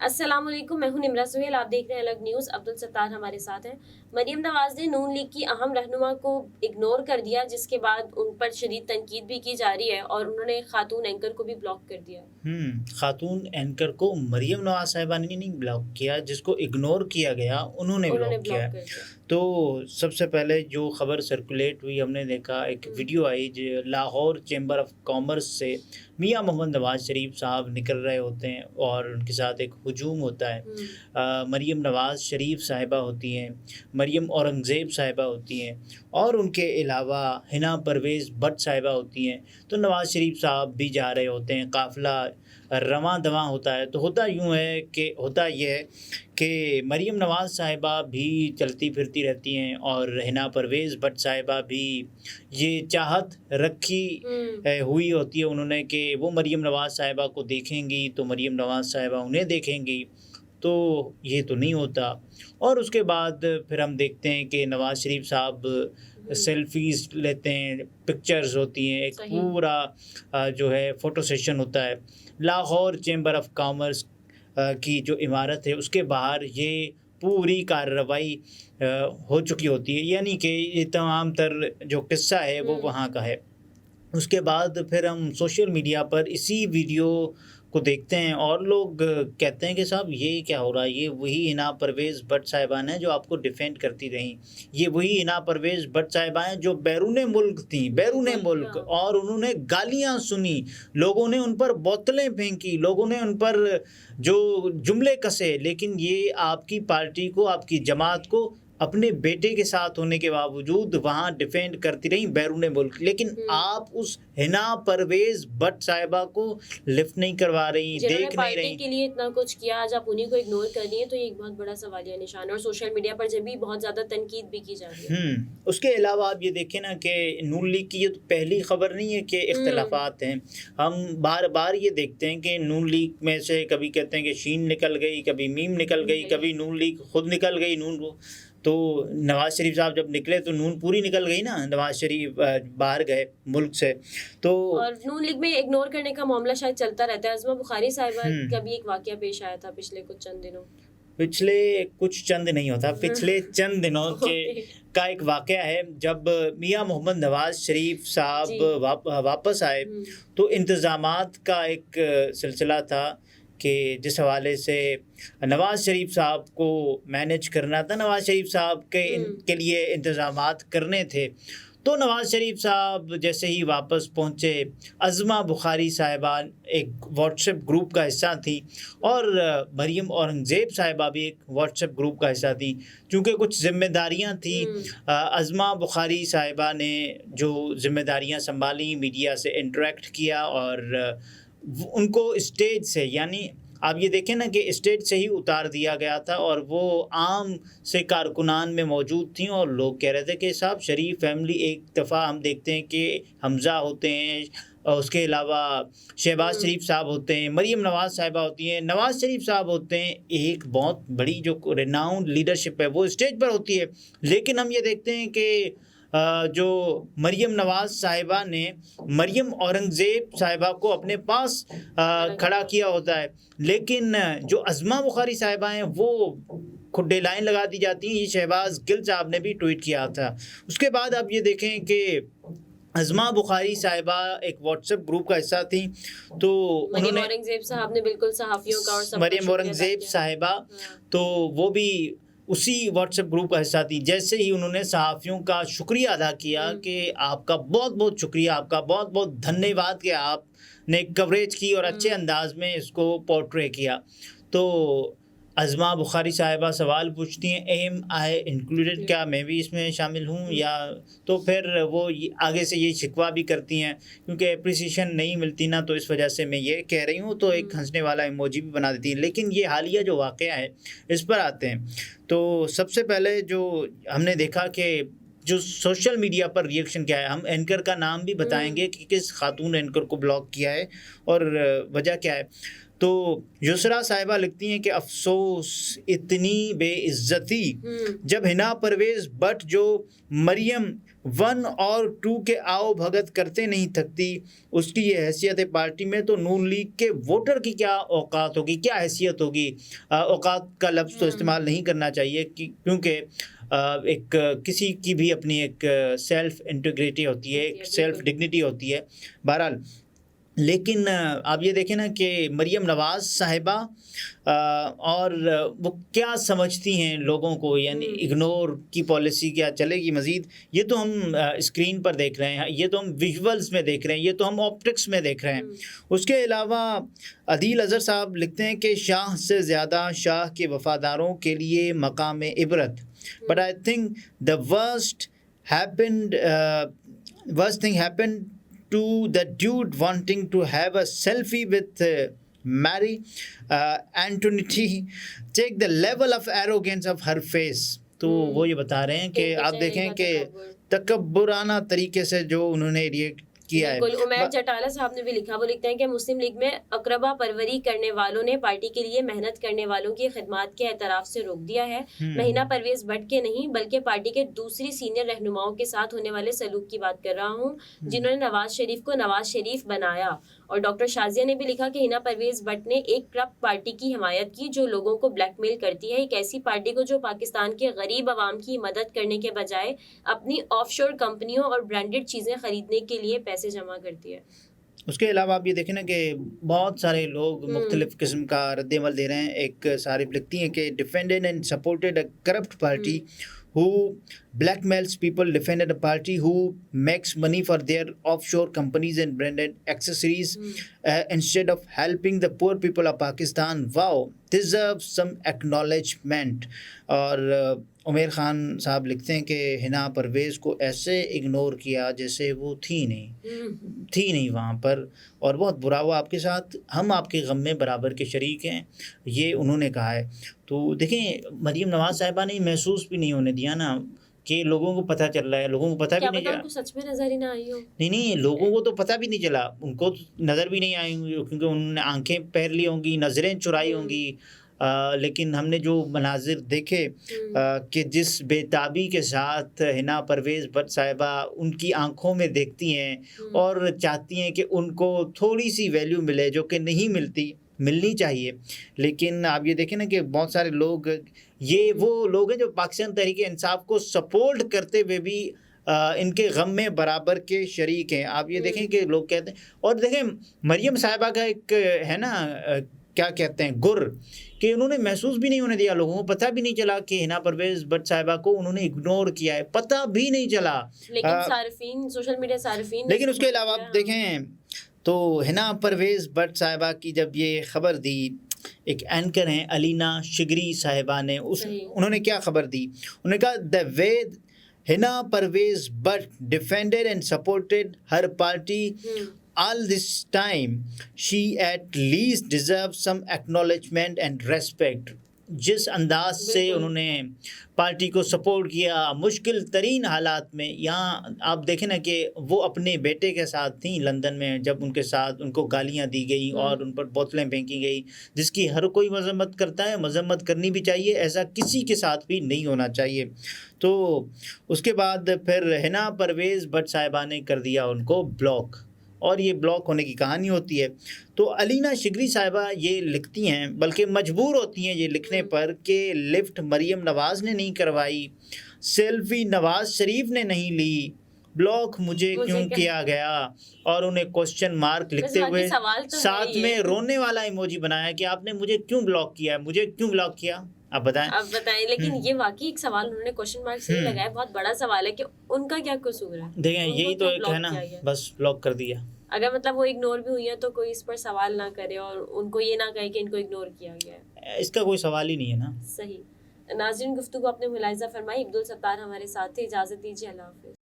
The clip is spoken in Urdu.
السلام علیکم، میں ہوں نمرہ سہیل، آپ دیکھ رہے ہیں الگ نیوز۔ عبدالستار ہمارے ساتھ ہیں۔ مریم نواز نے نون لیگ کی اہم رہنما کو اگنور کر دیا، جس کے بعد ان پر شدید تنقید بھی کی جا رہی ہے اور انہوں نے خاتون اینکر کو بھی بلاک کر دیا۔ خاتون اینکر کو مریم نواز صاحبہ نے نہیں بلاک کیا، جس کو اگنور کیا گیا انہوں نے بلاک کیا۔ کر دیا۔ تو سب سے پہلے جو خبر سرکولیٹ ہوئی، ہم نے دیکھا ایک ویڈیو آئی جو لاہور چیمبر آف کامرس سے میاں محمد نواز شریف صاحب نکل رہے ہوتے ہیں اور ان کے ساتھ ایک ہجوم ہوتا ہے۔ مریم نواز شریف صاحبہ ہوتی ہیں، مریم اورنگزیب صاحبہ ہوتی ہیں اور ان کے علاوہ حنا پرویز بٹ صاحبہ ہوتی ہیں۔ تو نواز شریف صاحب بھی جا رہے ہوتے ہیں، قافلہ رواں دواں ہوتا ہے۔ تو ہوتا یہ ہے کہ مریم نواز صاحبہ بھی چلتی پھرتی رہتی ہیں اور حنا پرویز بٹ صاحبہ بھی یہ چاہت رکھی ہوئی ہوتی ہے انہوں نے کہ وہ مریم نواز صاحبہ کو دیکھیں گی تو مریم نواز صاحبہ انہیں دیکھیں گی، تو یہ تو نہیں ہوتا۔ اور اس کے بعد پھر ہم دیکھتے ہیں کہ نواز شریف صاحب سیلفیز لیتے ہیں، پکچرز ہوتی ہیں، ایک پورا جو ہے فوٹو سیشن ہوتا ہے۔ لاہور چیمبر آف کامرس کی جو عمارت ہے اس کے باہر یہ پوری کارروائی ہو چکی ہوتی ہے، یعنی کہ یہ تمام تر جو قصہ ہے وہ وہاں کا ہے۔ اس کے بعد پھر ہم سوشل میڈیا پر اسی ویڈیو کو دیکھتے ہیں اور لوگ کہتے ہیں کہ صاحب یہ کیا ہو رہا ہے، یہ وہی حنا پرویز بٹ صاحبان ہیں جو آپ کو ڈیفینڈ کرتی رہیں، یہ وہی حنا پرویز بٹ صاحبہ ہیں جو بیرون ملک تھیں، بیرون ملک، اور انہوں نے گالیاں سنی، لوگوں نے ان پر بوتلیں پھینکی، لوگوں نے ان پر جو جملے کسے، لیکن یہ آپ کی پارٹی کو، آپ کی جماعت کو اپنے بیٹے کے ساتھ ہونے کے باوجود وہاں ڈیفینڈ کرتی رہیں بیرون ملک، لیکن آپ اس حنا پرویز بٹ صاحبہ کو لفٹ نہیں کروا رہی، دیکھ نہیں رہی۔ پارٹی کے لیے اتنا کچھ کیا، آج آپ انہیں کو اگنور کر رہی ہیں، تو یہ ایک بہت بڑا سوالیہ نشان ہے اور سوشل میڈیا پر جب بھی بہت زیادہ تنقید بھی کی جا رہی ہے۔ اس کے علاوہ آپ یہ دیکھیں نا کہ نون لیگ کی یہ تو پہلی خبر نہیں ہے کہ اختلافات ہیں، ہم بار بار یہ دیکھتے ہیں کہ نون لیگ میں سے کبھی کہتے ہیں کہ شین نکل گئی، کبھی میم نکل گئی، کبھی نون لیگ خود نکل گئی، تو نواز شریف صاحب جب نکلے تو نون پوری نکل گئی نا، نواز شریف باہر گئے ملک سے۔ تو اور نون لیگ میں اگنور کرنے کا معاملہ شاید چلتا رہتا ہے۔ عظمہ بخاری صاحبہ کا بھی ایک واقعہ پیش آیا تھا پچھلے کچھ چند دنوں کا ایک واقعہ ہے، جب میاں محمد نواز شریف صاحب واپس آئے تو انتظامات کا ایک سلسلہ تھا کہ جس حوالے سے نواز شریف صاحب کو مینیج کرنا تھا، نواز شریف صاحب کے لیے انتظامات کرنے تھے۔ تو نواز شریف صاحب جیسے ہی واپس پہنچے، عظمہ بخاری صاحبہ ایک واٹس ایپ گروپ کا حصہ تھیں اور مریم اورنگزیب صاحبہ بھی ایک واٹس ایپ گروپ کا حصہ تھیں۔ چونکہ کچھ ذمہ داریاں تھیں، عظمہ بخاری صاحبہ نے جو ذمہ داریاں سنبھالی، میڈیا سے انٹریکٹ کیا اور ان کو اسٹیج سے، یعنی آپ یہ دیکھیں نا کہ اسٹیج سے ہی اتار دیا گیا تھا اور وہ عام سے کارکنان میں موجود تھیں اور لوگ کہہ رہے تھے کہ صاحب شریف فیملی، ایک دفعہ ہم دیکھتے ہیں کہ حمزہ ہوتے ہیں، اس کے علاوہ شہباز شریف صاحب ہوتے ہیں، مریم نواز صاحبہ ہوتی ہیں، نواز شریف صاحب ہوتے ہیں، ایک بہت بڑی جو ریناؤنڈ لیڈرشپ ہے وہ اسٹیج پر ہوتی ہے۔ لیکن ہم یہ دیکھتے ہیں کہ جو مریم نواز صاحبہ نے مریم اورنگزیب صاحبہ کو اپنے پاس کھڑا کیا ہوتا ہے، لیکن جو عظمہ بخاری صاحبہ ہیں وہ کھڈے لائن لگا دی جاتی ہیں۔ یہ شہباز گل صاحب نے بھی ٹویٹ کیا تھا۔ اس کے بعد آپ یہ دیکھیں کہ عظمہ بخاری صاحبہ ایک واٹس ایپ گروپ کا حصہ تھیں، تو مریم اورنگزیب صاحب نے بالکل صحافیوں کا اور سب مریم اورنگزیب صاحبہ تو وہ بھی اسی واٹس ایپ گروپ کا حصہ تھی۔ جیسے ہی انہوں نے صحافیوں کا شکریہ ادا کیا کہ آپ کا بہت بہت شکریہ، آپ کا بہت بہت دھنیہ واد کہ آپ نے کوریج کی اور اچھے انداز میں اس کو پورٹرے کیا، تو عظمہ بخاری صاحبہ سوال پوچھتی ہیں ایم آئی انکلوڈیڈ، کیا میں بھی اس میں شامل ہوں؟ یا تو پھر وہ آگے سے یہ شکوہ بھی کرتی ہیں کیونکہ اپریسیشن نہیں ملتی نا، تو اس وجہ سے میں یہ کہہ رہی ہوں، تو ایک ہنسنے والا ایموجی بھی بنا دیتی ہیں۔ لیکن یہ حالیہ جو واقعہ ہے اس پر آتے ہیں، تو سب سے پہلے جو ہم نے دیکھا کہ جو سوشل میڈیا پر ریئیکشن کیا ہے، ہم اینکر کا نام بھی بتائیں گے کہ کس خاتون اینکر کو بلاک کیا ہے اور وجہ کیا ہے۔ تو یسرا صاحبہ لکھتی ہیں کہ افسوس اتنی بے عزتی جب حنا پرویز بٹ جو مریم 1 اور 2 کے آؤ بھگت کرتے نہیں تھکتی اس کی یہ حیثیت ہے پارٹی میں، تو نون لیگ کے ووٹر کی کیا اوقات ہوگی، کیا حیثیت ہوگی۔ اوقات کا لفظ تو استعمال نہیں کرنا چاہیے کیونکہ ایک کسی کی بھی اپنی ایک سیلف انٹیگریٹی ہوتی ہے، ایک سیلف ڈگنیٹی ہوتی ہے۔ بہرحال لیکن آپ یہ دیکھیں نا کہ مریم نواز صاحبہ اور وہ کیا سمجھتی ہیں لوگوں کو، یعنی اگنور کی پالیسی کیا چلے گی مزید، یہ تو ہم اسکرین پر دیکھ رہے ہیں، یہ تو ہم ویژولز میں دیکھ رہے ہیں، یہ تو ہم آپٹکس میں دیکھ رہے ہیں۔ اس کے علاوہ عدیل اظہر صاحب لکھتے ہیں کہ شاہ سے زیادہ شاہ کے وفاداروں کے لیے مقام عبرت، but I think the worst thing happened to the dude wanting to have a selfie with Mary Antoinette. Check the level of arrogance of her face. تو وہ یہ بتا رہے ہیں کہ آپ دیکھیں کہ تکبرانہ طریقے سے جو انہوں نے ریئیکٹ کیا ہے۔ بالکل، عمیر جٹالہ صاحب نے بھی لکھا، وہ لکھتے ہیں کہ مسلم لیگ میں اقربا پروری کرنے والوں نے پارٹی کے لیے محنت کرنے والوں کی خدمات کے اعتراف سے روک دیا ہے، مہینہ پرویز بٹ کے نہیں بلکہ پارٹی کے دوسری سینئر رہنماؤں کے ساتھ ہونے والے سلوک کی بات کر رہا ہوں جنہوں نے نواز شریف کو نواز شریف بنایا۔ اور ڈاکٹر شازیہ نے بھی لکھا کہ حنا پرویز بٹ نے ایک کرپٹ پارٹی کی حمایت کی جو لوگوں کو بلیک میل کرتی ہے، ایک ایسی پارٹی کو جو پاکستان کے غریب عوام کی مدد کرنے کے بجائے اپنی آف شور کمپنیوں اور برانڈڈ چیزیں خریدنے کے لیے پیسے جمع کرتی ہے۔ اس کے علاوہ آپ یہ دیکھیں نا کہ بہت سارے لوگ مختلف قسم کا رد عمل دے رہے ہیں۔ ایک صارف لکھتی ہیں کہ defended and supported a corrupt party who blackmails people, defended a party who makes money for their offshore companies and branded accessories instead of helping the poor people of Pakistan. Wow, deserves some acknowledgement. اور عمیر خان صاحب لکھتے ہیں کہ حنا پرویز کو ایسے اگنور کیا جیسے وہ تھی نہیں وہاں پر، اور بہت برا ہوا آپ کے ساتھ، ہم آپ کے غم میں برابر کے شریک ہیں، یہ انہوں نے کہا ہے۔ تو دیکھیں مریم نواز صاحبہ نے محسوس بھی نہیں ہونے دیا نا کہ لوگوں کو پتہ چل رہا ہے، لوگوں کو پتہ بھی نہیں چلا، سچ میں نظر ہی نہ آئی ہو۔ نہیں لوگوں کو تو پتہ بھی نہیں چلا، ان کو نظر بھی نہیں آئی ہوں گی کیونکہ انہوں نے آنکھیں پہن لی ہوں گی، نظریں چرائی ہوں گی۔ لیکن ہم نے جو مناظر دیکھے کہ جس بے تابی کے ساتھ حنا پرویز بٹ صاحبہ ان کی آنکھوں میں دیکھتی ہیں اور چاہتی ہیں کہ ان کو تھوڑی سی ویلیو ملے جو کہ نہیں ملنی چاہیے، لیکن آپ یہ دیکھیں نا کہ بہت سارے لوگ، یہ وہ لوگ ہیں جو پاکستان تحریک انصاف کو سپورٹ کرتے ہوئے بھی ان کے غم میں برابر کے شریک ہیں۔ آپ یہ دیکھیں کہ لوگ کہتے ہیں، اور دیکھیں مریم صاحبہ کا ایک ہے نا کیا کہتے ہیں گر، کہ انہوں نے محسوس بھی نہیں ہونے دیا، لوگوں کو پتہ بھی نہیں چلا کہ حنا پرویز بٹ صاحبہ کو انہوں نے اگنور کیا ہے، پتہ بھی نہیں چلا، لیکن صارفین، سوشل میڈیا صارفین، لیکن اس کے علاوہ آپ دیکھیں تو حنا پرویز بٹ صاحبہ کی جب یہ خبر دی، ایک اینکر ہیں علینا شگری صاحبہ نے، انہوں نے کیا خبر دی، انہوں نے کہا the way Hina Parvez Butt defended and supported her party all this time, she at least deserves some acknowledgement and respect. جس انداز سے انہوں نے پارٹی کو سپورٹ کیا مشکل ترین حالات میں، یہاں آپ دیکھیں نا کہ وہ اپنے بیٹے کے ساتھ تھیں لندن میں جب ان کے ساتھ ان کو گالیاں دی گئی اور ان پر بوتلیں پھینکی گئی، جس کی ہر کوئی مذمت کرتا ہے، مذمت کرنی بھی چاہیے، ایسا کسی کے ساتھ بھی نہیں ہونا چاہیے۔ تو اس کے بعد پھر حنا پرویز بٹ صاحبہ نے کر دیا ان کو بلاک، اور یہ بلاک ہونے کی کہانی ہوتی ہے۔ تو علینا شگری صاحبہ یہ لکھتی ہیں، بلکہ مجبور ہوتی ہیں یہ لکھنے پر کہ لفٹ مریم نواز نے نہیں کروائی، سیلفی نواز شریف نے نہیں لی، بلاک مجھے کیوں کیا گیا، اور انہیں کوسچن مارک لکھتے ہوئے ساتھ میں رونے والا ایموجی بنایا کہ آپ نے مجھے کیوں بلاک کیا ہے، مجھے کیوں بلاک کیا، آپ بتائیں۔ لیکن یہ واقعی ایک سوال انہوں نے کوسچن مارک سے لگایا، بہت بڑا سوال ہے کہ ان کا کیا قصور ہے۔ دیکھیں یہی تو ایک ہے نا، بس بلاک کر دیا۔ اگر مطلب وہ اگنور بھی ہوئی ہے تو کوئی اس پر سوال نہ کرے اور ان کو یہ نہ کہے کہ ان کو اگنور کیا گیا ہے، اس کا کوئی سوال ہی نہیں ہے نا۔ صحیح۔ ناظرین، گفتگو اپنے ملاحظہ فرمائی، عبدالستار ہمارے ساتھ تھے، اجازت دیجیے، اللہ حافظ۔